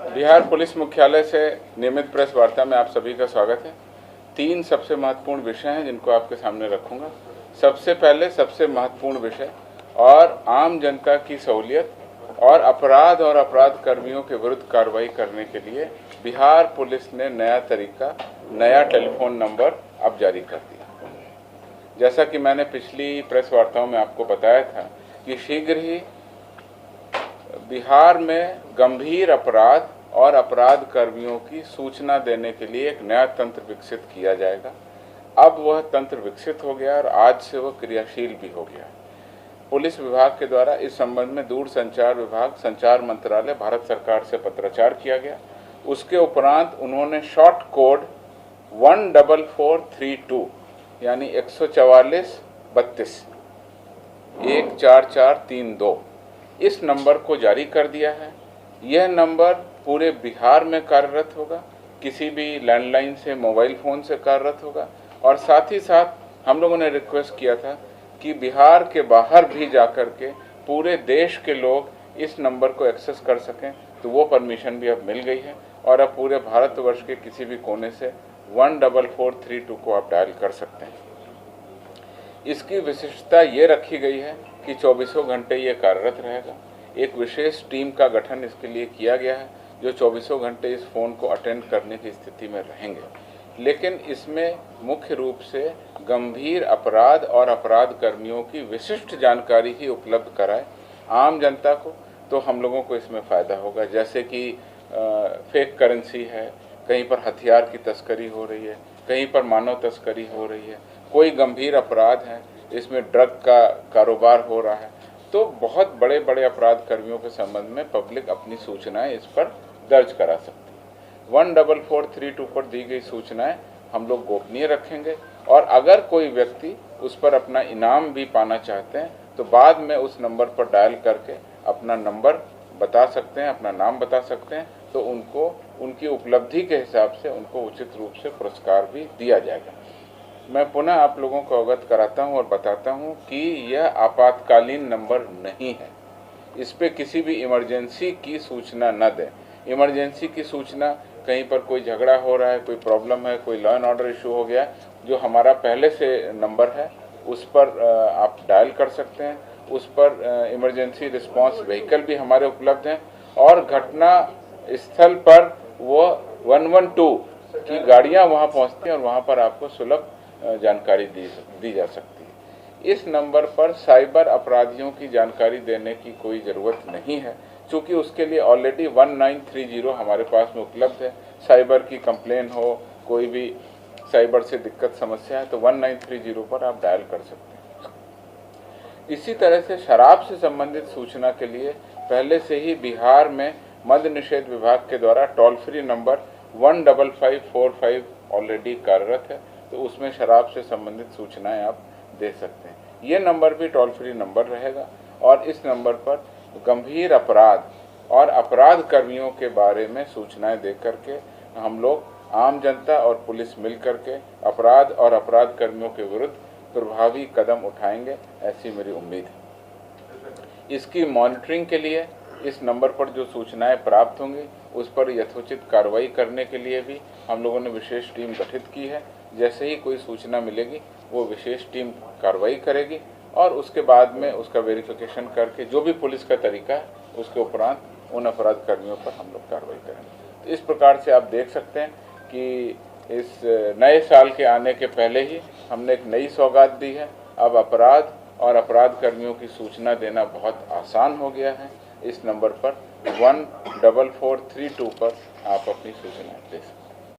Bihar police मुख्यालय से नियमित प्रेस वार्ता में आप सभी का स्वागत है। 3 सबसे महत्वपूर्ण विषय हैं जिनको आपके सामने रखूंगा। सबसे पहले सबसे महत्वपूर्ण विषय और आम जनता की सहूलियत और अपराध कर्मियों के विरुद्ध कार्रवाई करने के लिए बिहार पुलिस ने नया तरीका, नया टेलीफोन नंबर अब जारी कर दिया। जैसा कि मैंने पिछली प्रेस वार्ताओं में आपको बताया था कि शीघ्र ही बिहार में गंभीर अपराध और अपराध कर्मियों की सूचना देने के लिए एक नया तंत्र विकसित किया जाएगा। अब वह तंत्र विकसित हो गया और आज से वह क्रियाशील भी हो गया। पुलिस विभाग के द्वारा इस संबंध में दूरसंचार विभाग, संचार मंत्रालय, भारत सरकार से पत्राचार किया गया। उसके उपरांत उन्होंने शॉर्ट कोड 14432 यानी 14432 14432 इस नंबर को जारी कर दिया है। यह नंबर पूरे बिहार में कार्यरत होगा, किसी भी लैंडलाइन से, मोबाइल फ़ोन से कार्यरत होगा। और साथ ही साथ हम लोगों ने रिक्वेस्ट किया था कि बिहार के बाहर भी जाकर के पूरे देश के लोग इस नंबर को एक्सेस कर सकें, तो वो परमिशन भी अब मिल गई है और अब पूरे भारतवर्ष के किसी भी कोने से 14432 को आप डायल कर सकते हैं। इसकी विशिष्टता ये रखी गई है कि 24 घंटे ये कार्यरत रहेगा। एक विशेष टीम का गठन इसके लिए किया गया है जो 24 घंटे इस फ़ोन को अटेंड करने की स्थिति में रहेंगे। लेकिन इसमें मुख्य रूप से गंभीर अपराध और अपराध कर्मियों की विशिष्ट जानकारी ही उपलब्ध कराए आम जनता को, तो हम लोगों को इसमें फ़ायदा होगा। जैसे कि फेक करेंसी है, कहीं पर हथियार की तस्करी हो रही है, कहीं पर मानव तस्करी हो रही है, कोई गंभीर अपराध है, इसमें ड्रग का कारोबार हो रहा है, तो बहुत बड़े बड़े अपराध कर्मियों के संबंध में पब्लिक अपनी सूचनाएं इस पर दर्ज करा सकती है। 14432 पर दी गई सूचनाएं हम लोग गोपनीय रखेंगे और अगर कोई व्यक्ति उस पर अपना इनाम भी पाना चाहते हैं तो बाद में उस नंबर पर डायल करके अपना नंबर बता सकते हैं, अपना नाम बता सकते हैं, तो उनको उनकी उपलब्धि के हिसाब से उनको उचित रूप से पुरस्कार भी दिया जाएगा। मैं पुनः आप लोगों को अवगत कराता हूं और बताता हूं कि यह आपातकालीन नंबर नहीं है। इस पे किसी भी इमरजेंसी की सूचना न दें। इमरजेंसी की सूचना कहीं पर कोई झगड़ा हो रहा है, कोई प्रॉब्लम है, कोई लॉ एंड ऑर्डर इशू हो गया, जो हमारा पहले से नंबर है उस पर आप डायल कर सकते हैं। उस पर इमरजेंसी रिस्पांस व्हीकल भी हमारे उपलब्ध हैं और घटना स्थल पर वो 112 की गाड़ियाँ वहाँ पहुँचती हैं और वहाँ पर आपको सुलभ जानकारी दी जा सकती है। इस नंबर पर साइबर अपराधियों की जानकारी देने की कोई ज़रूरत नहीं है, क्योंकि उसके लिए ऑलरेडी 1930 हमारे पास में उपलब्ध है। साइबर की कंप्लेन हो, कोई भी साइबर से दिक्कत समस्या है, तो 1930 पर आप डायल कर सकते हैं। इसी तरह से शराब से संबंधित सूचना के लिए पहले से ही बिहार में मद्य निषेध विभाग के द्वारा टोल फ्री नंबर 15545 ऑलरेडी कार्यरत है, तो उसमें शराब से संबंधित सूचनाएं आप दे सकते हैं। ये नंबर भी टोल फ्री नंबर रहेगा और इस नंबर पर गंभीर अपराध और अपराध कर्मियों के बारे में सूचनाएं दे करके हम लोग आम जनता और पुलिस मिल करके अपराध और अपराध कर्मियों के विरुद्ध प्रभावी कदम उठाएंगे, ऐसी मेरी उम्मीद है। इसकी मॉनिटरिंग के लिए इस नंबर पर जो सूचनाएं प्राप्त होंगी उस पर यथोचित कार्रवाई करने के लिए भी हम लोगों ने विशेष टीम गठित की है। जैसे ही कोई सूचना मिलेगी वो विशेष टीम कार्रवाई करेगी और उसके बाद में उसका वेरिफिकेशन करके जो भी पुलिस का तरीका है उसके उपरांत उन अपराध कर्मियों पर हम लोग कार्रवाई करेंगे। तो इस प्रकार से आप देख सकते हैं कि इस नए साल के आने के पहले ही हमने एक नई सौगात दी है। अब अपराध और अपराध कर्मियों की सूचना देना बहुत आसान हो गया है। इस नंबर पर 14432 पर आप अपनी सूचना दे सकते हैं।